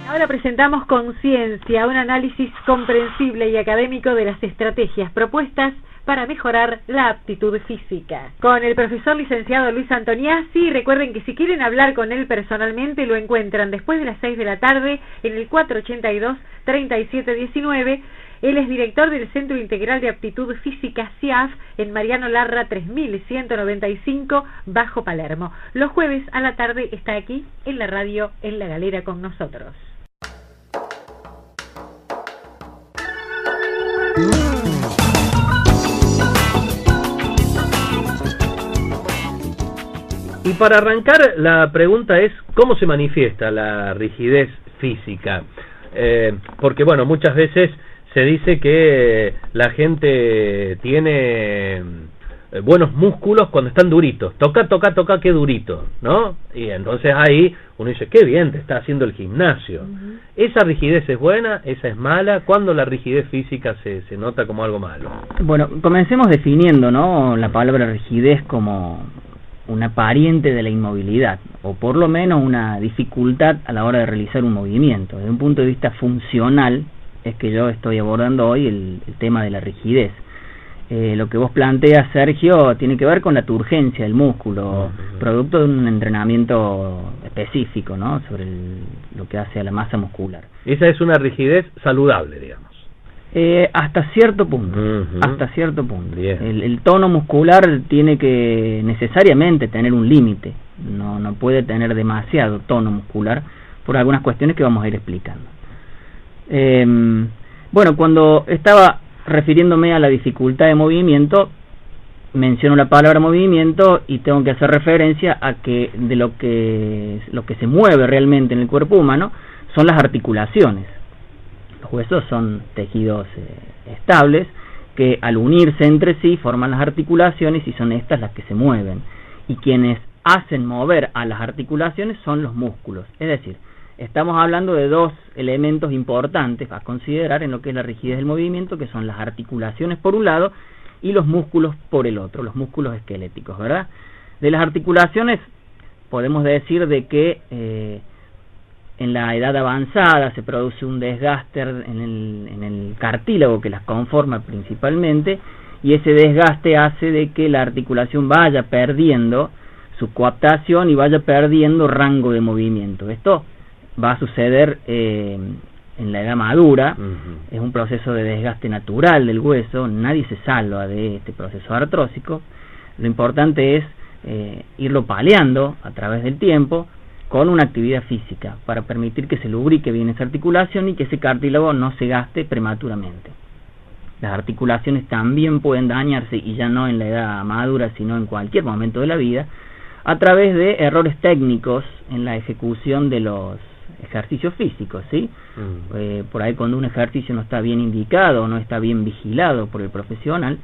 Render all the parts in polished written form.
Ahora presentamos Conciencia, un análisis comprensible y académico de las estrategias propuestas para mejorar la aptitud física. Con el profesor licenciado Luis Antoniazzi. Recuerden que si quieren hablar con él personalmente, lo encuentran después de las 6 de la tarde en el 482-3719. Él es director del Centro Integral de Aptitud Física CIAF en Mariano Larra 3195, Bajo Palermo. Los jueves a la tarde está aquí en la radio, en La Galera, con nosotros. Y para arrancar, la pregunta es, ¿cómo se manifiesta la rigidez física? Porque, bueno, muchas veces se dice que la gente tiene buenos músculos cuando están duritos. Toca, qué durito, ¿no? Y entonces ahí uno dice, qué bien, te está haciendo el gimnasio. ¿Esa rigidez es buena? ¿Esa es mala? ¿Cuándo la rigidez física se nota como algo malo? Bueno, comencemos definiendo, ¿no?, la palabra rigidez como una pariente de la inmovilidad, o por lo menos una dificultad a la hora de realizar un movimiento. Desde un punto de vista funcional es que yo estoy abordando hoy el tema de la rigidez. Lo que vos planteas, Sergio, tiene que ver con la turgencia del músculo, producto de un entrenamiento específico, ¿no?, sobre lo que hace a la masa muscular. Esa es una rigidez saludable, digamos. Hasta cierto punto, hasta cierto punto. Bien. El tono muscular tiene que necesariamente tener un límite, no puede tener demasiado tono muscular por algunas cuestiones que vamos a ir explicando. Bueno, cuando estaba refiriéndome a la dificultad de movimiento, menciono la palabra movimiento y tengo que hacer referencia a que de lo que se mueve realmente en el cuerpo humano son las articulaciones. Los huesos son tejidos estables que al unirse entre sí forman las articulaciones y son estas las que se mueven. Y quienes hacen mover a las articulaciones son los músculos. Es decir, estamos hablando de dos elementos importantes a considerar en lo que es la rigidez del movimiento, que son las articulaciones por un lado y los músculos por el otro, los músculos esqueléticos, ¿verdad? De las articulaciones podemos decir de que en la edad avanzada se produce un desgaste en el cartílago que las conforma principalmente, y ese desgaste hace de que la articulación vaya perdiendo su coaptación y vaya perdiendo rango de movimiento. Esto va a suceder en la edad madura. Es un proceso de desgaste natural del hueso, nadie se salva de este proceso artrósico. Lo importante es irlo paliando a través del tiempo con una actividad física para permitir que se lubrique bien esa articulación y que ese cartílago no se gaste prematuramente. Las articulaciones también pueden dañarse, y ya no en la edad madura, sino en cualquier momento de la vida, a través de errores técnicos en la ejecución de los ejercicios físicos, ¿sí? Por ahí, cuando un ejercicio no está bien indicado o no está bien vigilado por el profesional,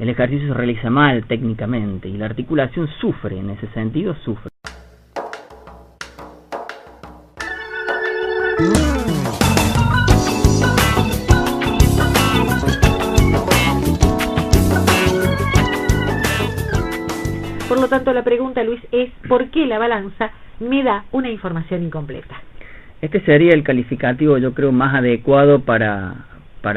el ejercicio se realiza mal técnicamente y la articulación sufre, en ese sentido sufre. Por lo tanto, la pregunta, Luis, es ¿por qué la balanza me da una información incompleta? Este sería el calificativo, yo creo, más adecuado para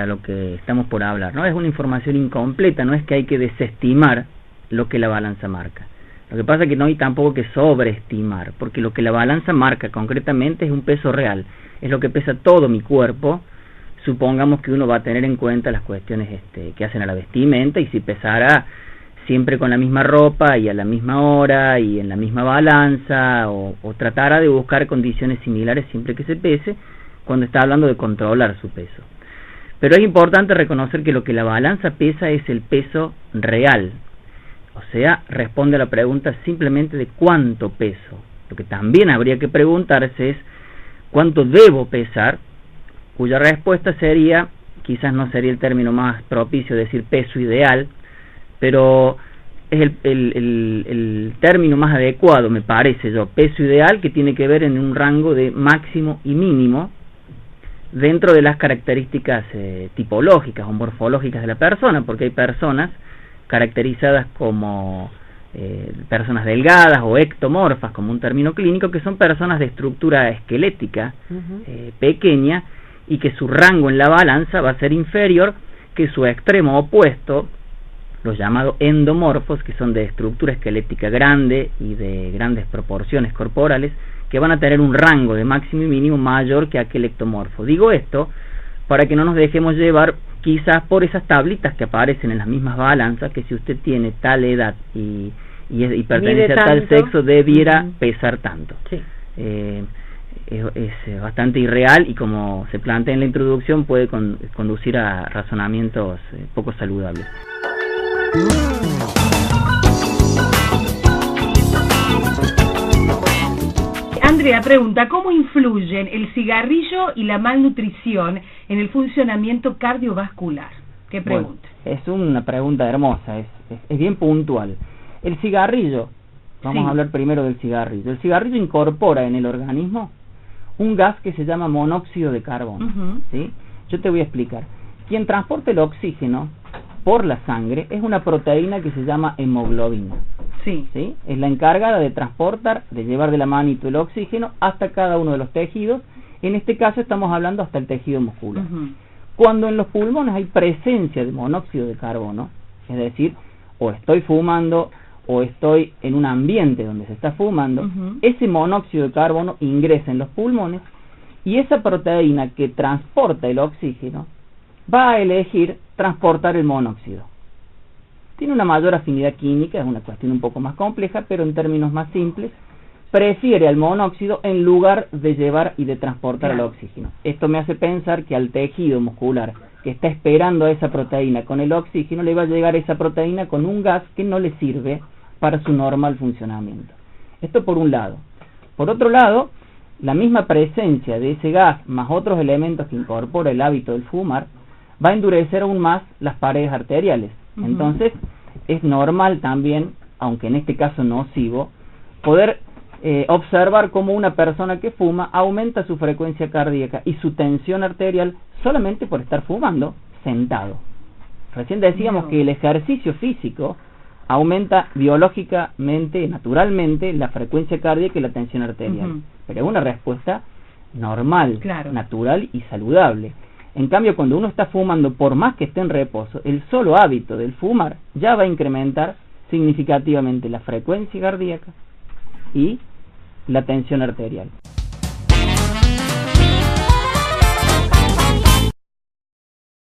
lo que estamos por hablar, ¿no? Es una información incompleta, no es que hay que desestimar lo que la balanza marca. Lo que pasa es que no hay tampoco que sobreestimar, porque lo que la balanza marca concretamente es un peso real, es lo que pesa todo mi cuerpo. Supongamos que uno va a tener en cuenta las cuestiones que hacen a la vestimenta, y si pesara siempre con la misma ropa y a la misma hora y en la misma balanza, o tratara de buscar condiciones similares siempre que se pese, cuando está hablando de controlar su peso. Pero es importante reconocer que lo que la balanza pesa es el peso real, o sea, responde a la pregunta simplemente de cuánto peso. Lo que también habría que preguntarse es cuánto debo pesar, cuya respuesta sería, quizás no sería el término más propicio decir peso ideal, pero es el término más adecuado, me parece yo, peso ideal, que tiene que ver en un rango de máximo y mínimo dentro de las características tipológicas o morfológicas de la persona, porque hay personas caracterizadas como personas delgadas o ectomorfas, como un término clínico, que son personas de estructura esquelética pequeña y que su rango en la balanza va a ser inferior que su extremo opuesto, los llamados endomorfos, que son de estructura esquelética grande y de grandes proporciones corporales, que van a tener un rango de máximo y mínimo mayor que aquel ectomorfo. Digo esto para que no nos dejemos llevar quizás por esas tablitas que aparecen en las mismas balanzas, que si usted tiene tal edad y pertenece a tal sexo, debiera pesar tanto. Sí. Es bastante irreal y, como se plantea en la introducción, puede conducir a razonamientos poco saludables. Andrea pregunta, ¿cómo influyen el cigarrillo y la malnutrición en el funcionamiento cardiovascular? ¿Qué pregunta? Bueno, es una pregunta hermosa, es bien puntual. El cigarrillo, vamos a hablar primero del cigarrillo. El cigarrillo incorpora en el organismo un gas que se llama monóxido de carbono. ¿Sí? Yo te voy a explicar. Quien transporta el oxígeno por la sangre es una proteína que se llama hemoglobina. ¿Sí? Es la encargada de transportar, de llevar de la manito el oxígeno hasta cada uno de los tejidos. En este caso estamos hablando hasta el tejido muscular. Cuando en los pulmones hay presencia de monóxido de carbono, es decir, o estoy fumando o estoy en un ambiente donde se está fumando, ese monóxido de carbono ingresa en los pulmones y esa proteína que transporta el oxígeno va a elegir transportar el monóxido. Tiene una mayor afinidad química, es una cuestión un poco más compleja, pero en términos más simples, prefiere al monóxido en lugar de llevar y de transportar el oxígeno. Esto me hace pensar que al tejido muscular que está esperando a esa proteína con el oxígeno, le va a llegar esa proteína con un gas que no le sirve para su normal funcionamiento. Esto por un lado. Por otro lado, la misma presencia de ese gas más otros elementos que incorpora el hábito del fumar va a endurecer aún más las paredes arteriales. Entonces, es normal también, aunque en este caso nocivo, poder observar cómo una persona que fuma aumenta su frecuencia cardíaca y su tensión arterial solamente por estar fumando sentado. Recién decíamos que el ejercicio físico aumenta biológicamente, naturalmente, la frecuencia cardíaca y la tensión arterial. Pero es una respuesta normal, natural y saludable. En cambio, cuando uno está fumando, por más que esté en reposo, el solo hábito del fumar ya va a incrementar significativamente la frecuencia cardíaca y la tensión arterial.